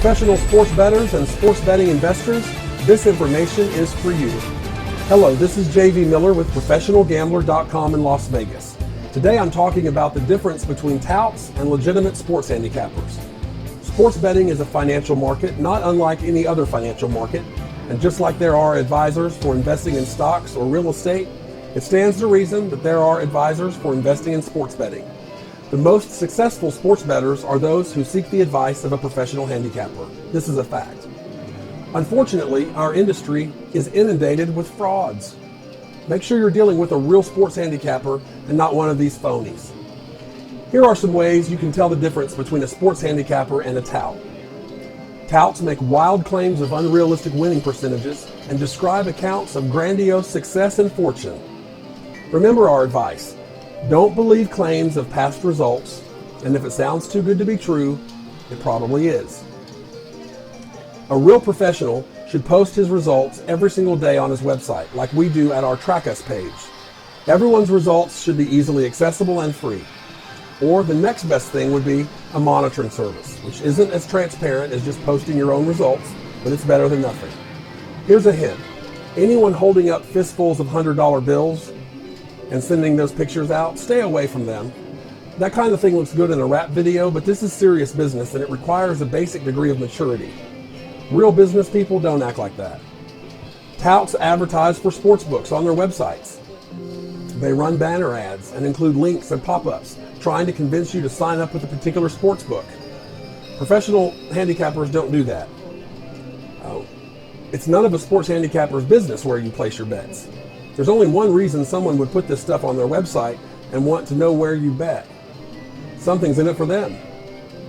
Professional sports bettors and sports betting investors, this information is for you. Hello, this is JV Miller with ProfessionalGambler.com in Las Vegas. Today I'm talking about the difference between touts and legitimate sports handicappers. Sports betting is a financial market not unlike any other financial market, and just like there are advisors for investing in stocks or real estate, it stands to reason that there are advisors for investing in sports betting. The most successful sports bettors are those who seek the advice of a professional handicapper. This is a fact. Unfortunately, our industry is inundated with frauds. Make sure you're dealing with a real sports handicapper and not one of these phonies. Here are some ways you can tell the difference between a sports handicapper and a tout. Touts make wild claims of unrealistic winning percentages and describe accounts of grandiose success and fortune. Remember our advice. Don't believe claims of past results, and if it sounds too good to be true, it probably is. A real professional should post his results every single day on his website, like we do at our Track Us page. Everyone's results should be easily accessible and free. Or the next best thing would be a monitoring service, which isn't as transparent as just posting your own results, but it's better than nothing. Here's a hint. Anyone holding up fistfuls of $100 bills and sending those pictures out, stay away from them. That kind of thing looks good in a rap video, but this is serious business and it requires a basic degree of maturity. Real business people don't act like that. Touts advertise for sports books on their websites. They run banner ads and include links and pop-ups trying to convince you to sign up with a particular sports book. Professional handicappers don't do that. It's none of a sports handicapper's business where you place your bets. There's only one reason someone would put this stuff on their website and want to know where you bet. Something's in it for them.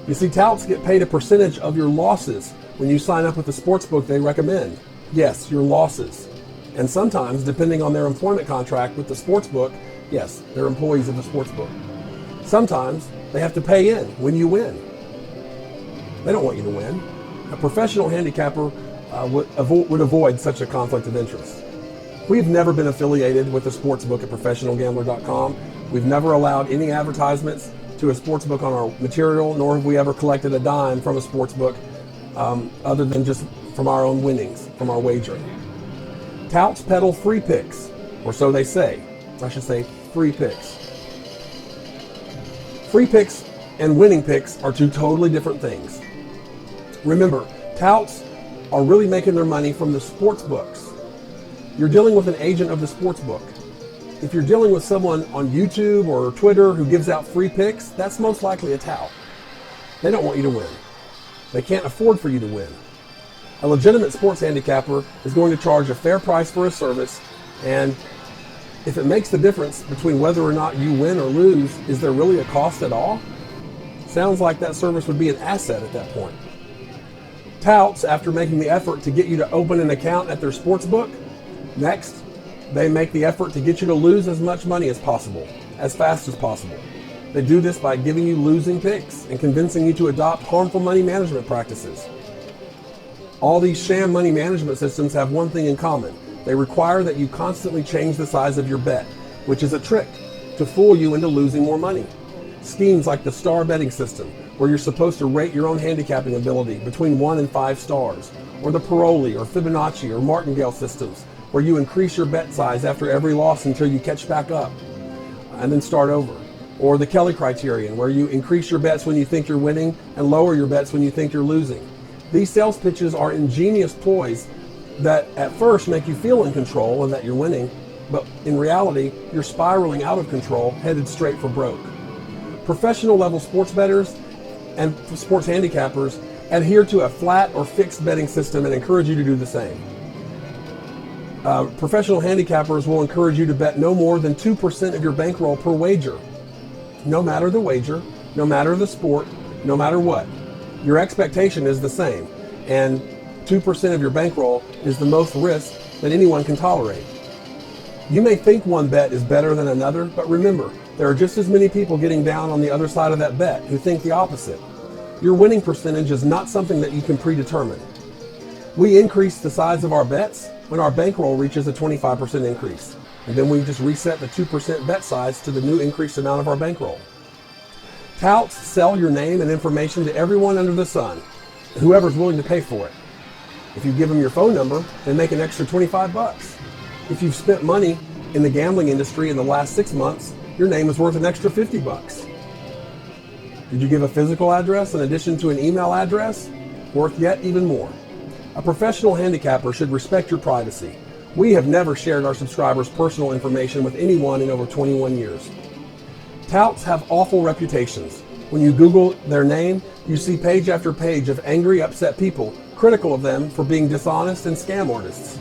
You see, touts get paid a percentage of your losses when you sign up with the sports book they recommend. Yes, your losses. And sometimes, depending on their employment contract with the sports book, yes, they're employees of the sports book. Sometimes they have to pay in when you win. They don't want you to win. A professional handicapper would avoid such a conflict of interest. We've never been affiliated with a sports book at ProfessionalGambler.com. We've never allowed any advertisements to a sports book on our material, nor have we ever collected a dime from a sports book other than just from our own winnings, from our wagering. Touts peddle free picks, or so they say. I should say free picks. Free picks and winning picks are two totally different things. Remember, touts are really making their money from the sports books. You're dealing with an agent of the sports book. If you're dealing with someone on YouTube or Twitter who gives out free picks, that's most likely a tout. They don't want you to win. They can't afford for you to win. A legitimate sports handicapper is going to charge a fair price for a service, and if it makes the difference between whether or not you win or lose, is there really a cost at all? Sounds like that service would be an asset at that point. Touts, after making the effort to get you to open an account at their sports book, next, they make the effort to get you to lose as much money as possible, as fast as possible. They do this by giving you losing picks and convincing you to adopt harmful money management practices. All these sham money management systems have one thing in common. They require that you constantly change the size of your bet, which is a trick to fool you into losing more money. Schemes like the star betting system, where you're supposed to rate your own handicapping ability between 1 and 5 stars, or the Paroli or Fibonacci or Martingale systems, where you increase your bet size after every loss until you catch back up and then start over. Or the Kelly criterion, where you increase your bets when you think you're winning and lower your bets when you think you're losing. These sales pitches are ingenious ploys that at first make you feel in control and that you're winning, but in reality, you're spiraling out of control, headed straight for broke. Professional level sports bettors and sports handicappers adhere to a flat or fixed betting system and encourage you to do the same. Professional handicappers will encourage you to bet no more than 2% of your bankroll per wager. No matter the wager, no matter the sport, no matter what. Your expectation is the same, and 2% of your bankroll is the most risk that anyone can tolerate. You may think one bet is better than another, but remember, there are just as many people getting down on the other side of that bet who think the opposite. Your winning percentage is not something that you can predetermine. We increase the size of our bets when our bankroll reaches a 25% increase, and then we just reset the 2% bet size to the new increased amount of our bankroll. Touts sell your name and information to everyone under the sun. whoever's willing to pay for it. If you give them your phone number, they make an extra 25 bucks. If you've spent money in the gambling industry in the last 6 months, your name is worth an extra 50 bucks. Did you give a physical address in addition to an email address? Worth yet even more. A professional handicapper should respect your privacy. We have never shared our subscribers' personal information with anyone in over 21 years. Touts have awful reputations. When you Google their name, you see page after page of angry, upset people critical of them for being dishonest and scam artists.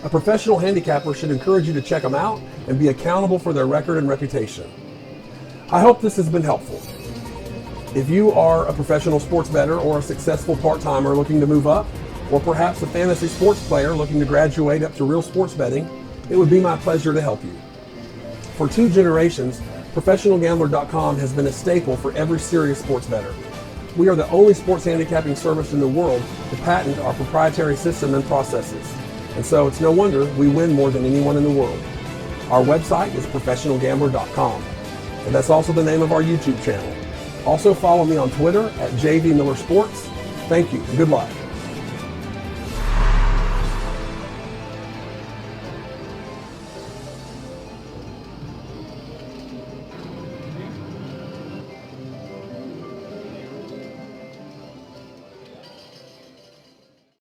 A professional handicapper should encourage you to check them out and be accountable for their record and reputation. I hope this has been helpful. If you are a professional sports bettor or a successful part-timer looking to move up, or perhaps a fantasy sports player looking to graduate up to real sports betting, it would be my pleasure to help you. For 2 generations, ProfessionalGambler.com has been a staple for every serious sports bettor. We are the only sports handicapping service in the world to patent our proprietary system and processes. And so it's no wonder we win more than anyone in the world. Our website is ProfessionalGambler.com. And that's also the name of our YouTube channel. Also follow me on Twitter at JVMillerSports. Thank you and good luck.